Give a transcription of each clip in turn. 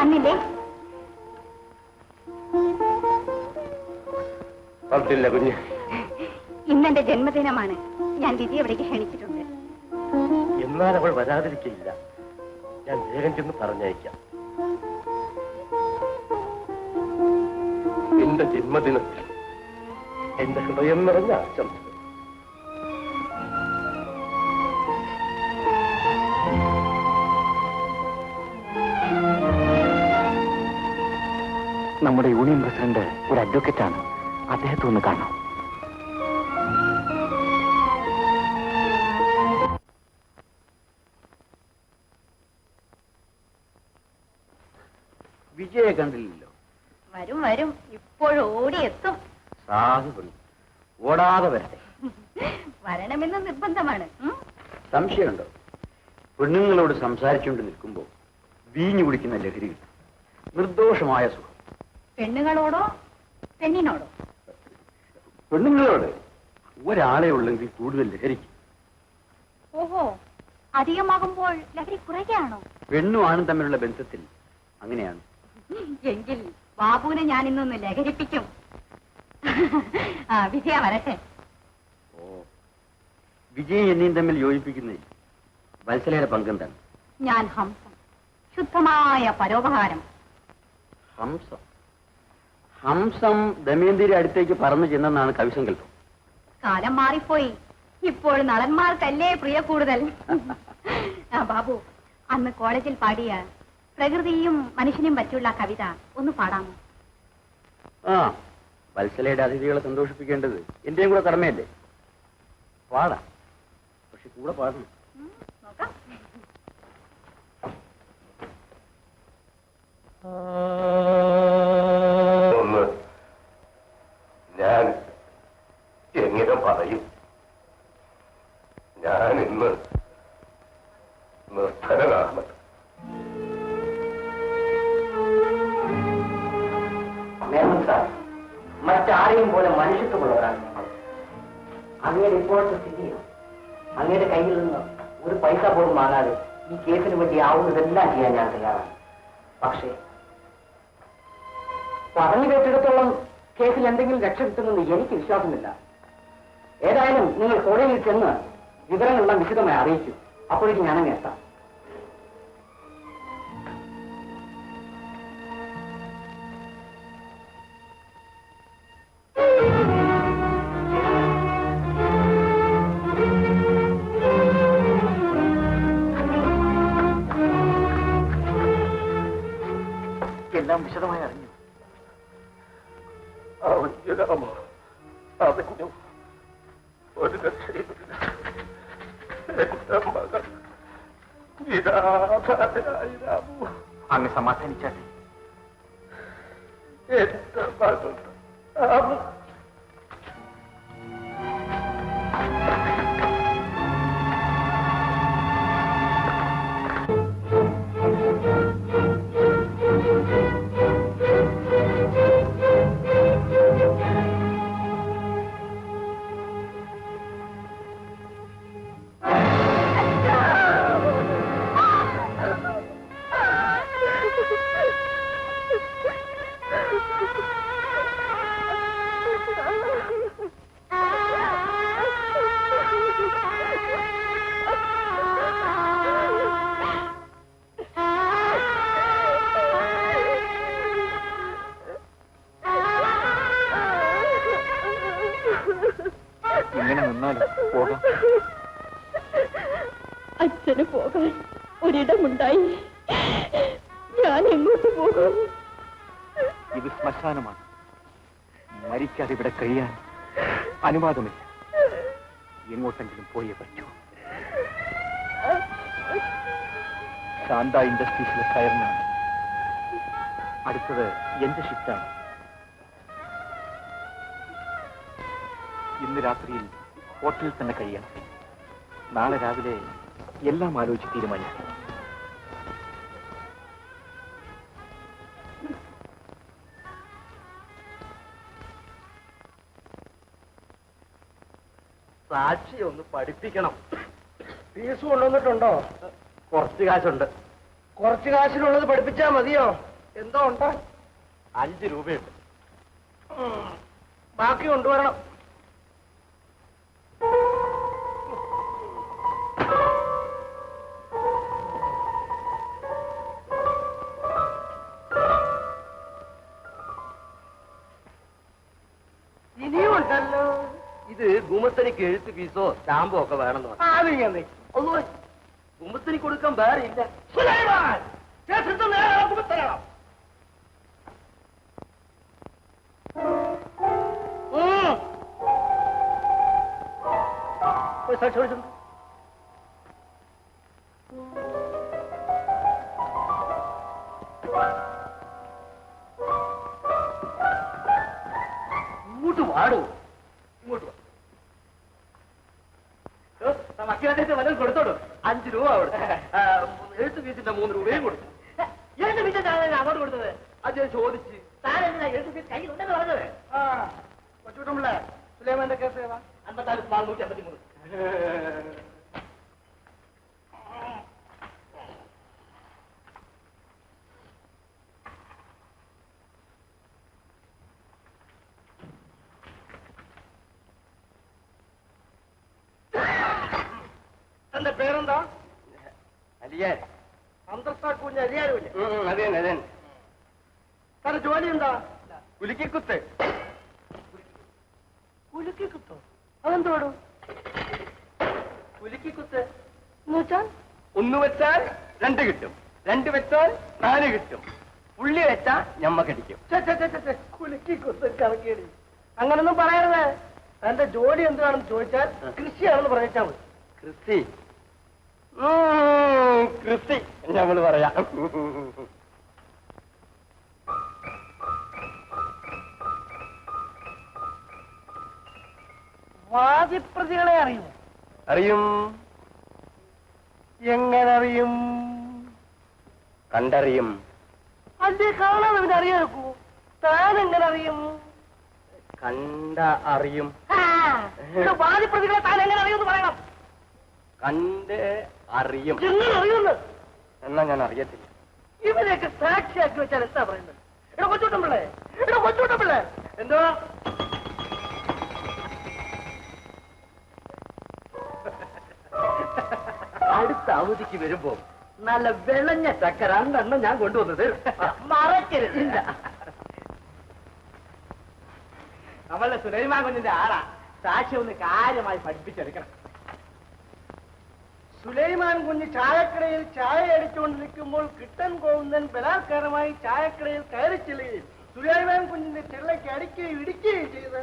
വന്നില്ലേ? വന്നില്ല കുഞ്ഞ്. ഇന്നെന്റെ ജന്മദിനമാണ്. ഞാൻ വിജി അവിടേക്ക് ക്ഷണിച്ചിട്ടുണ്ട്. എന്നാൽ അവൾ വരാതിരിക്കില്ല. ഞാൻ വേഗം ചെന്ന് പറഞ്ഞയക്കാം. എന്റെ ജന്മദിനത്തിൽ എന്റെ ഹൃദയം നിറഞ്ഞ ആശംസ. നമ്മുടെ യൂണിയൻ പ്രസിഡന്റ് ഒരു അഡ്വക്കേറ്റാണ്. അദ്ദേഹത്തെ ഒന്ന് കാണാം. വിജയെ കണ്ടില്ലല്ലോ. വരും വരും, ഇപ്പോഴും ഓടിയെത്തും. സാധു ഓടാതെ വരട്ടെ. വരണമെന്ന് നിർബന്ധമാണ്. സംശയമുണ്ടോ? പെണ്ണുങ്ങളോട് സംസാരിച്ചുകൊണ്ട് നിൽക്കുമ്പോൾ വീഞ്ഞു കുടിക്കുന്ന ലഹരി കിട്ടും. നിർദോഷമായ സുഖം. പെണ്ണുങ്ങളോടോ പെണ്ണിനോടോ? പെണ്ണുങ്ങളോട് ഒരാളെ ഉള്ളെങ്കിൽ കൂടുതൽ ലഹരിക്കും. ഓഹോ, അധികമാകുമ്പോൾ ലഹരി കുറയ്ക്കുകയാണോ? പെണ്ണും ആണും തമ്മിലുള്ള ബന്ധത്തിൽ അങ്ങനെയാണ്. എങ്കിൽ ബാബുവിനെ ഞാൻ ഇന്നൊന്ന് ലഹരിപ്പിക്കും. വിജയ വരട്ടെ. ഓ, വിജയ് എന്നീയും തമ്മിൽ യോജിപ്പിക്കുന്നതിൽ വത്സലയുടെ പങ്കെന്താണ്? ഞാൻ ഹംസം, ശുദ്ധമായ പരോപകാരം. ഹംസം? ഹംസം ദമയന്തിയുടെ അടുത്തേക്ക് പറന്നു ചെന്നെന്നാണ് കവിസങ്കല്പം. കാലം മാറിപ്പോയി. ഇപ്പോൾ നടന്മാർക്കല്ലേ പ്രിയ കൂടുതൽ. ബാബു, അന്ന് കോളേജിൽ പാടിയ പ്രകൃതിയും മനുഷ്യനും പറ്റിയുള്ള കവിത ഒന്ന് പാടാമോ? ആ, വത്സലയുടെ അതിഥികളെ സന്തോഷിപ്പിക്കേണ്ടത് എന്റെയും കൂടെ കടമയല്ലേ. പാടാം, പക്ഷെ കൂടെ പാടണം. നോക്കാം. ഞാൻ എങ്ങനെ പറയും? ഞാൻ ഇന്ന് നിർധനനാണ്. മേമൻ സാർ മറ്റാരെയും പോലെ മനുഷ്യത്വമുള്ളവരാണ് നിങ്ങൾ. അങ്ങയുടെ ഇപ്പോഴത്തെ സ്ഥിതിയാണ്. അങ്ങയുടെ കയ്യിൽ നിന്ന് ഒരു പൈസ പോലും വാങ്ങാതെ ഈ കേസിന് വേണ്ടി ആവുന്നതെല്ലാം ചെയ്യാൻ ഞാൻ തയ്യാറാണ്. പക്ഷേ പറഞ്ഞു കേട്ടിടത്തോളം കേസിൽ എന്തെങ്കിലും രക്ഷ കിട്ടുമെന്ന് എനിക്ക് വിശ്വാസമില്ല. ഏതായാലും നിങ്ങൾ കോടതിയിൽ ചെന്ന് വിവരങ്ങളെല്ലാം വിശദമായി അറിയിക്കും. അപ്പോഴേക്കും ഞാനങ്ങ് എത്താം. എല്ലാം വിശദമായി അറിഞ്ഞു. അവനും ഒരു രക്ഷയില്ല. എന്റെ മകൻ നിരാധാരനായിരാമു. അങ്ങ് സമാധാനിച്ചാട്ടെ. എന്റെ മകൻ രാമു. ഇങ്ങനെ നിന്നാലും പോകാം. അച്ഛന് പോകാൻ ഒരിടമുണ്ടായി. ഞാൻ എങ്ങോട്ട് പോകും? ഇത് ശ്മശാനമാണ്. മരിക്കാതെ ഇവിടെ കഴിയാൻ അനുവാദമില്ല. എങ്ങോട്ടെങ്കിലും പോയേ പറ്റൂ. ശാന്ത ഇൻഡസ്ട്രീസിലെ കയറിനാണ്. അടുത്തത് എന്റെ ഷിഫ്റ്റാണ്. ഇന്ന് രാത്രിയിൽ ഹോട്ടലിൽ തന്നെ കഴിയണം. നാളെ രാവിലെ എല്ലാം ആലോചിച്ച് തീരുമാനിക്കും. സാക്ഷി ഒന്ന് പഠിപ്പിക്കണം. ഫീസ് കൊണ്ടുവന്നിട്ടുണ്ടോ? കുറച്ച് കാശുണ്ട്. കുറച്ച് കാശിനുള്ളത് പഠിപ്പിച്ചാ മതിയോ? എന്തോ ഉണ്ട്? 5 രൂപയുണ്ട്. ബാക്കി കൊണ്ടുവരണം. ഇനിയും ഉണ്ടല്ലോ. ഇത് ഗുമസ്തനിക്ക് എഴുത്ത് ഫീസോ സ്റ്റാമ്പോ ഒക്കെ വേണമെന്ന് പറഞ്ഞു. ആദ്യം ഗുമസ്തനിക്ക് കൊടുക്കാൻ വേറെ ഇല്ല. സുലൈമാൻ ക്ഷേത്രത്തിൽ നേരെ കുമ്പത്തരണം. സാക്ഷി വിളിച്ചിട്ടുണ്ട്. ഇങ്ങോട്ട് വാടൂ. ഇങ്ങോട്ട് വാ. മക്കളെ വല്ലതും കൊടുത്തോളൂ. 5 രൂപ അവിടെ. എഴുത്ത് ഫീസിന്റെ 3 രൂപയും കൊടുത്തു. എഴുത്ത് ഫീസാണ് അങ്ങോട്ട് കൊടുത്തത്. അത് ഞാൻ ചോദിച്ച്. താനെന്തിനാ എഴുത്ത് ഫീസ് കയ്യിൽ ഉണ്ടെന്ന് പറഞ്ഞത്? കൊച്ചുകൂട്ടമ്പിള്ളേ, സുലൈമാന്റെ കേസ് ഏതാ? 54,453. എന്റെ പേരെന്താ? അലിയാൻ. അന്തസ്ഥാക്കൂഞ്ഞ അരിയാരുമില്ല. അതെ അതെ. തന്റെ ജോലി എന്താ? കുലുക്കിക്കുത്ത്. കുലുക്കിക്കുത്തോ? അതെന്തോടും? കുലുക്കിക്കുത്ത് എന്നുവെച്ചാൽ 1 വെച്ചാൽ 2 കിട്ടും, 2 വെച്ചാൽ 4 കിട്ടും, പുള്ളി വെച്ചാൽ ഞമ്മക്കടിക്കും. കുലുക്കിക്കുത്ത് കറക്കിയടി. അങ്ങനൊന്നും പറയരുത്. തന്റെ ജോലി എന്താണെന്ന് ചോദിച്ചാൽ കൃഷിയാണെന്ന് പറഞ്ഞാൽ മതി. കൃഷി കൃഷി ഞങ്ങൾ പറയാം. വാദിപ്രതികളെ അറിയും. അറിയും. എങ്ങനെ അറിയും? കണ്ടറിയും. അല്ലേ കാണാതെ അവന് അറിയാക്കൂ. താൻ എങ്ങനെ അറിയും? കണ്ട അറിയും. വാദിപ്രതികളെ താൻ എങ്ങനെ അറിയുമെന്ന് പറയണം. കണ്ട് അറിയും. എങ്ങനെ അറിയുന്നു? എന്നാ ഞാൻ അറിയത്തില്ല. ഇവരെയൊക്കെ സാക്ഷിയാക്കി വെച്ചാൽ എന്താ പറയുന്നത്? എടാ കൊച്ചുകൂട്ടമ്പിള്ളേ, എടാ കൊച്ചുകൂട്ടമ്പിള്ളേ, എന്തോ അടുത്ത അവധിക്ക് വരുമ്പോ നല്ല വെളഞ്ഞ ചക്ക 2 എണ്ണം ഞാൻ കൊണ്ടുവന്നത് മറക്കരുത്. നമ്മളെ സുലൈമാൻ കുഞ്ഞിന്റെ ആളാ. സാക്ഷി ഒന്ന് കാര്യമായി പഠിപ്പിച്ചെടുക്കണം. സുലൈമാൻ കുഞ്ഞ് ചായക്കടയിൽ ചായ അടിച്ചുകൊണ്ട് നിൽക്കുമ്പോൾ കിട്ടൻ കോവുന്നൻ ബലാത്കാരമായി ചായക്കടയിൽ കയറി ചെല്ലുകയും സുലൈമാൻ കുഞ്ഞിന്റെ ചെള്ളയ്ക്ക് അടിക്കുകയും ഇടിക്കുകയും ചെയ്ത്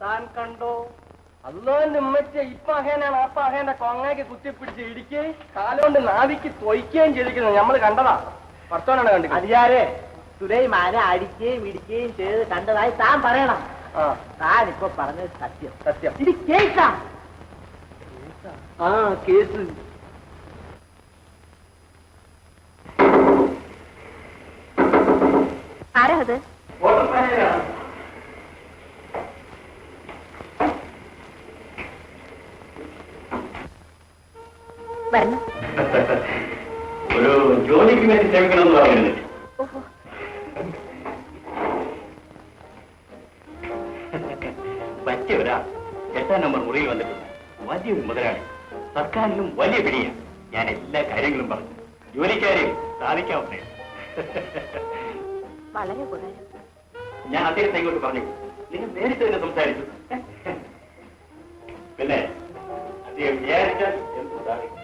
താൻ കണ്ടോ? അള്ളാന്റെ ഉമ്മച്ച ഇപ്പഹേനാണ് ആപ്പഹേന്റെ കൊങ്ങയ്ക്ക് കുത്തിപ്പിടിച്ച് ഇടിക്കുകയും കാലുകൊണ്ട് നാവിക്ക് തൊയ്ക്കുകയും ചെയ്തിരിക്കുന്നത് നമ്മൾ കണ്ടതാ. ഭർത്താനാണ് കണ്ടത്. അധികാരെ സുലൈമാനെ അടിക്കുകയും ഇടിക്കുകയും ചെയ്ത് കണ്ടതായി താൻ പറയണം. താൻ ഇപ്പൊ പറഞ്ഞത് സത്യം. സത്യം. ഇത് കേസാ. കേസ്. ആരാ അത്? വരണം. ഒരു ജോലിക്ക് വേണ്ടി സേവിക്കണമെന്ന് പറയുന്നത്. ഓഹോ, പറ്റിയവരാ 8ാം നമ്പർ മുറിയിൽ വന്നിട്ടുണ്ട്. വലിയൊരു മുതലാളി, സർക്കാരിലും വലിയ പിടിയാണ്. ഞാൻ എല്ലാ കാര്യങ്ങളും പറഞ്ഞു. ജോലിക്കാരെയും സാധിക്കാവുന്നേ. വളരെ ഉപകാരം. ഞാൻ അദ്ദേഹത്തെ ഇങ്ങോട്ട് പറഞ്ഞു. നിങ്ങൾ നേരിട്ട് തന്നെ സംസാരിച്ചു. പിന്നെ അദ്ദേഹം വിചാരിച്ചാൽ എന്ത് സാധിക്കും.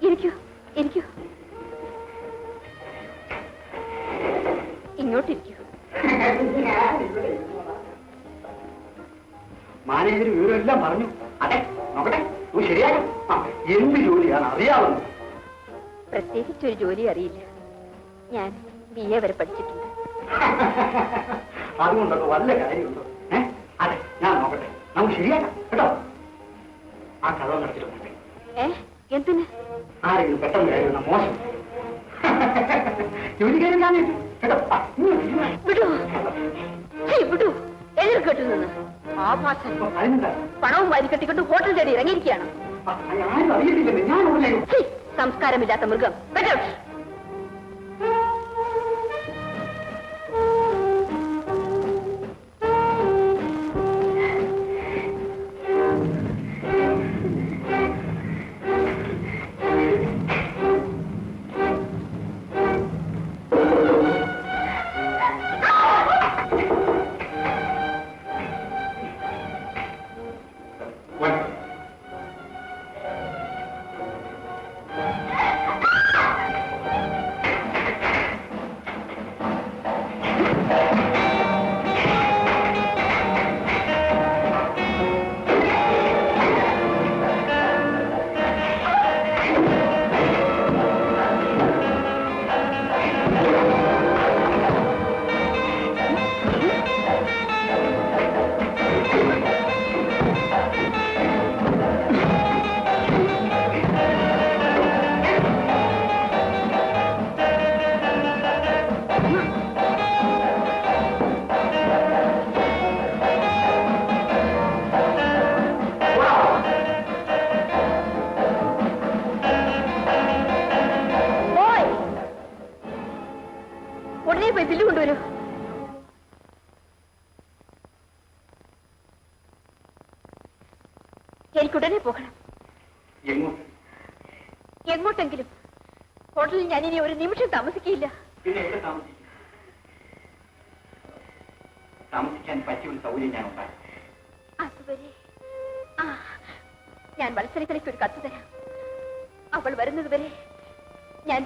ഇരിക്കൂ, ഇരിക്കൂ. ഇങ്ങോട്ടിരിക്കൂ. മാനേജർ വിവരമെല്ലാം പറഞ്ഞു. അതെ, നോക്കട്ടെ, ശരിയാകും. എന്ത് ജോലിയാണ് അറിയാവുന്നത്? പ്രത്യേകിച്ചൊരു ജോലി അറിയില്ല. ഞാൻ BA വരെ പഠിച്ചിട്ടുണ്ട്. അതുകൊണ്ടൊക്കെ വല്ല കാര്യമുണ്ടോ? അതെ, ഞാൻ നോക്കട്ടെ, നമുക്ക് ശരിയാക്കാം കേട്ടോ. ആ കഥ നടത്തിട്ട് പോയി. എന്തിന്? ആരെങ്കിലും പെട്ടെന്ന് കയറുന്ന മോശം. ജോലിക്കാരും കാണിട്ടു കേട്ടോ. വിടൂ, വിടൂ. എതിർക്കെട്ടിൽ നിന്ന് ആഭാസം അതിനെന്താ പണവും വാരി കെട്ടിക്കൊണ്ട് ഹോട്ടൽ തേടി ഇറങ്ങിയിരിക്കുകയാണ്. ആരും അറിയത്തില്ലല്ലോ, ഞാൻ ഉടനെ സംസ്കാരമില്ലാത്ത മൃഗം. ഉടനെ പോയി ബില്ല് കൊണ്ടുവരൂ. എനിക്കുടനെ പോകണം. എങ്ങോട്ടെങ്കിലും. ഹോട്ടലിൽ ഞാൻ ഇനി ഒരു നിമിഷം താമസിക്കില്ല. പിന്നെ എവിടെ താമസിക്കും? താമസിക്കാൻ പറ്റിയ ഒരു സൗകര്യം ഞാൻ ഉണ്ടാകും. അതുവരെ ഞാൻ മത്സരത്തിലേക്ക് ഒരു കത്ത് തരാം. അവൾ വരുന്നത് വരെ